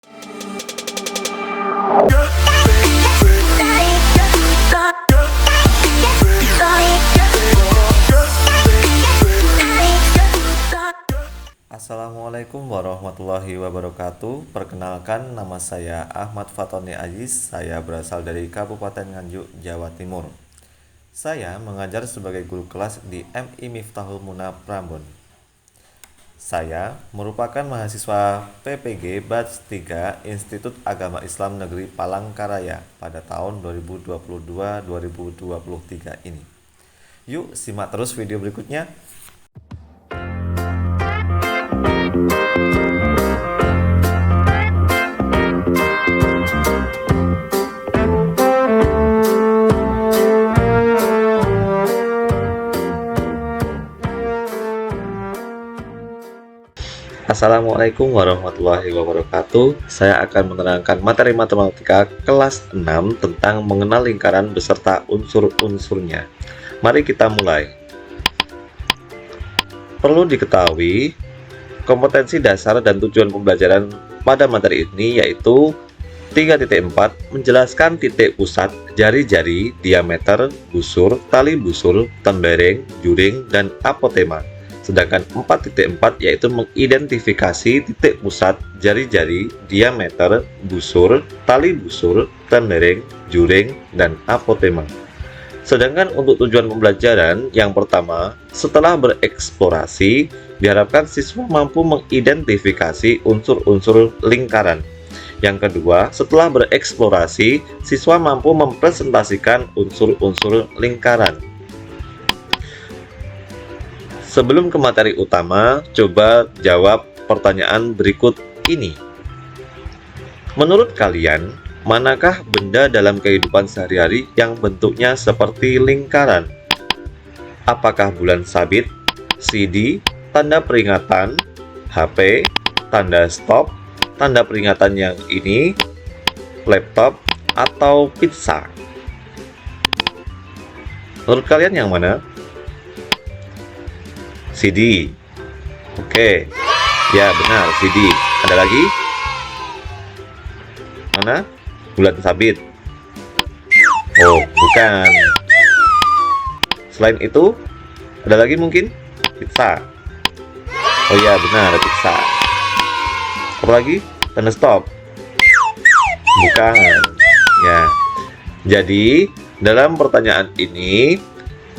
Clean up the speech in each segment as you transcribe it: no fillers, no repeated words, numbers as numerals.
Assalamualaikum warahmatullahi wabarakatuh. Perkenalkan, nama saya Ahmad Fatoni Aziz. Saya berasal dari Kabupaten Nganjuk, Jawa Timur. Saya mengajar sebagai guru kelas di MI Miftahul Muna Prambon. Saya merupakan mahasiswa PPG Batch 3 Institut Agama Islam Negeri Palangkaraya pada tahun 2022-2023 ini. Yuk simak terus video berikutnya. Assalamualaikum warahmatullahi wabarakatuh. Saya akan menerangkan materi matematika kelas 6 tentang mengenal lingkaran beserta unsur-unsurnya. Mari kita mulai. Perlu diketahui, kompetensi dasar dan tujuan pembelajaran pada materi ini yaitu 3.4 menjelaskan titik pusat, jari-jari, diameter, busur, tali busur, tembereng, juring, dan apotema. Sedangkan 4.4 yaitu mengidentifikasi titik pusat, jari-jari, diameter, busur, tali busur, tembereng, juring, dan apotema. Sedangkan untuk tujuan pembelajaran yang pertama, setelah bereksplorasi, diharapkan siswa mampu mengidentifikasi unsur-unsur lingkaran. Yang kedua, setelah bereksplorasi, siswa mampu mempresentasikan unsur-unsur lingkaran. Sebelum ke materi utama, coba jawab pertanyaan berikut ini. Menurut kalian, manakah benda dalam kehidupan sehari-hari yang bentuknya seperti lingkaran? Apakah bulan sabit, CD, tanda peringatan, HP, tanda stop, tanda peringatan yang ini, laptop, atau pizza? Menurut kalian yang mana? CD. Oke. Ya, benar, CD. Ada lagi? Mana? Bulan sabit. Oh, bukan. Selain itu, ada lagi mungkin? Pizza. Oh ya, benar, pizza. Apa lagi? Tanda stop. Bukan. Ya. Jadi, dalam pertanyaan ini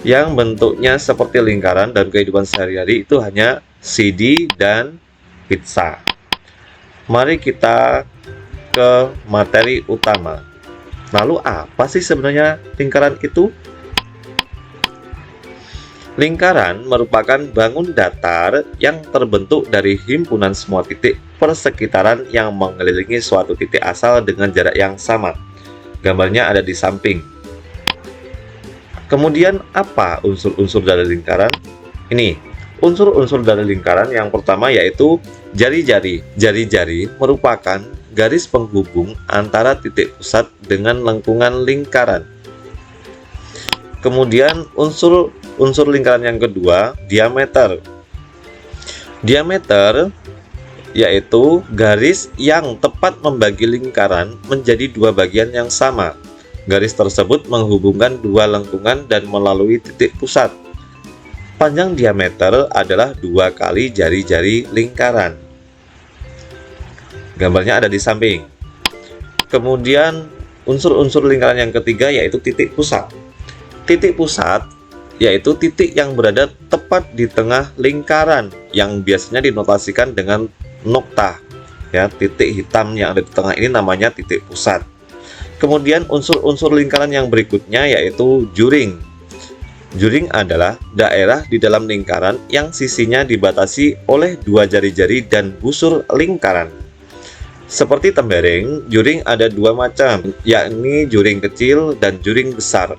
yang bentuknya seperti lingkaran dan kehidupan sehari-hari itu hanya CD dan pizza. Mari kita ke materi utama. Lalu apa sih sebenarnya lingkaran itu? Lingkaran merupakan bangun datar yang terbentuk dari himpunan semua titik persekitaran yang mengelilingi suatu titik asal dengan jarak yang sama. Gambarnya ada di samping. Kemudian apa unsur-unsur dari lingkaran? Ini, unsur-unsur dari lingkaran yang pertama yaitu jari-jari. Jari-jari merupakan garis penghubung antara titik pusat dengan lengkungan lingkaran. Kemudian unsur lingkaran yang kedua, diameter. Diameter yaitu garis yang tepat membagi lingkaran menjadi dua bagian yang sama. Garis tersebut menghubungkan dua lengkungan dan melalui titik pusat. Panjang diameter adalah 2 kali jari-jari lingkaran. Gambarnya ada di samping. Kemudian unsur-unsur lingkaran yang ketiga yaitu titik pusat. Titik pusat yaitu titik yang berada tepat di tengah lingkaran yang biasanya dinotasikan dengan nokta. Ya, titik hitam yang ada di tengah ini namanya titik pusat. Kemudian unsur-unsur lingkaran yang berikutnya yaitu juring. Juring adalah daerah di dalam lingkaran yang sisinya dibatasi oleh 2 jari-jari dan busur lingkaran. Seperti tembereng, juring ada 2 macam, yakni juring kecil dan juring besar.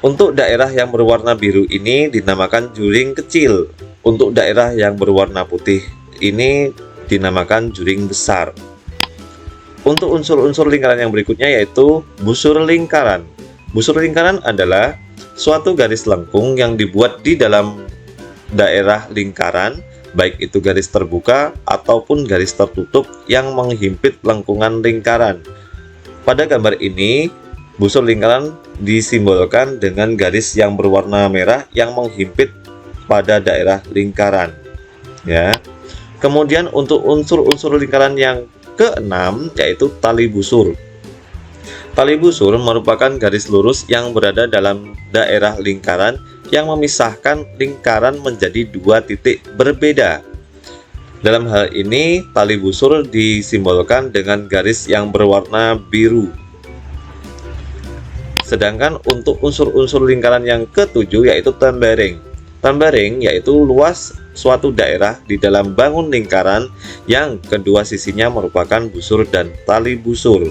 Untuk daerah yang berwarna biru ini dinamakan juring kecil. Untuk daerah yang berwarna putih ini dinamakan juring besar. Untuk unsur-unsur lingkaran yang berikutnya yaitu busur lingkaran. Busur lingkaran adalah suatu garis lengkung yang dibuat di dalam daerah lingkaran baik itu garis terbuka ataupun garis tertutup yang menghimpit lengkungan lingkaran. Pada gambar ini, busur lingkaran disimbolkan dengan garis yang berwarna merah yang menghimpit pada daerah lingkaran. Ya. Kemudian untuk unsur-unsur lingkaran yang keenam yaitu tali busur. Tali busur merupakan garis lurus yang berada dalam daerah lingkaran yang memisahkan lingkaran menjadi dua titik berbeda. Dalam hal ini, tali busur disimbolkan dengan garis yang berwarna biru. Sedangkan untuk unsur-unsur lingkaran yang ketujuh yaitu tembereng. Tembereng yaitu luas suatu daerah di dalam bangun lingkaran yang kedua sisinya merupakan busur dan tali busur.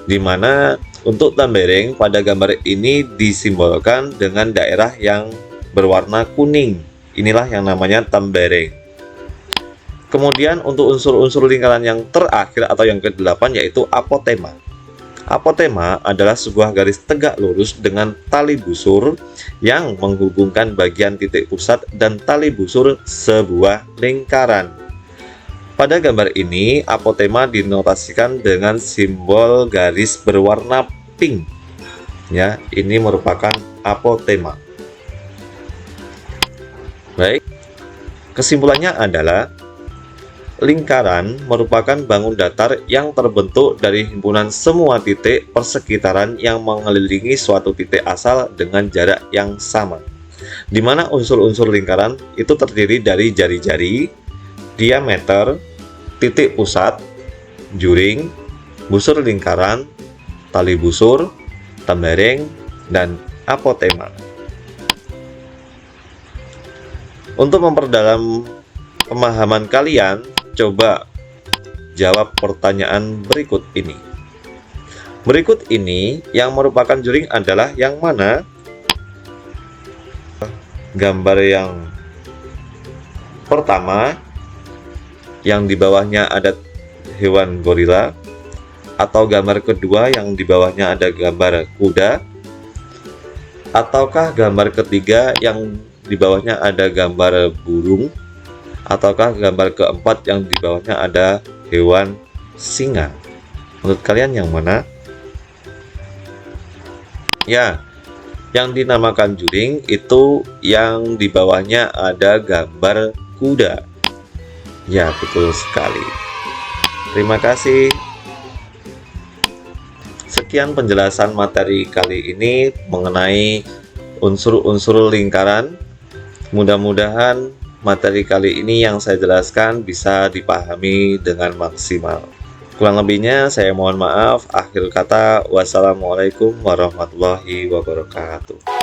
Di mana untuk tembereng pada gambar ini disimbolkan dengan daerah yang berwarna kuning. Inilah yang namanya tembereng. Kemudian untuk unsur-unsur lingkaran yang terakhir atau yang ke-8 yaitu apotema. Apotema adalah sebuah garis tegak lurus dengan tali busur yang menghubungkan bagian titik pusat dan tali busur sebuah lingkaran. Pada gambar ini, apotema dinotasikan dengan simbol garis berwarna pink. Ya, ini merupakan apotema. Baik, kesimpulannya adalah lingkaran merupakan bangun datar yang terbentuk dari himpunan semua titik persekitaran yang mengelilingi suatu titik asal dengan jarak yang sama, di mana unsur-unsur lingkaran itu terdiri dari jari-jari, diameter, titik pusat, juring, busur lingkaran, tali busur, tembereng, dan apotema. Untuk memperdalam pemahaman kalian, coba jawab pertanyaan berikut ini. Berikut ini yang merupakan juring adalah yang mana? Gambar yang pertama yang di bawahnya ada hewan gorila, atau gambar kedua yang di bawahnya ada gambar kuda, ataukah gambar ketiga yang di bawahnya ada gambar burung, ataukah gambar keempat yang di bawahnya ada hewan singa? Menurut kalian yang mana? Ya, yang dinamakan juring itu yang di bawahnya ada gambar kuda. Ya, betul sekali. Terima kasih. Sekian penjelasan materi kali ini mengenai unsur-unsur lingkaran. Mudah-mudahan materi kali ini yang saya jelaskan bisa dipahami dengan maksimal. Kurang lebihnya saya mohon maaf. Akhir kata, wassalamualaikum warahmatullahi wabarakatuh.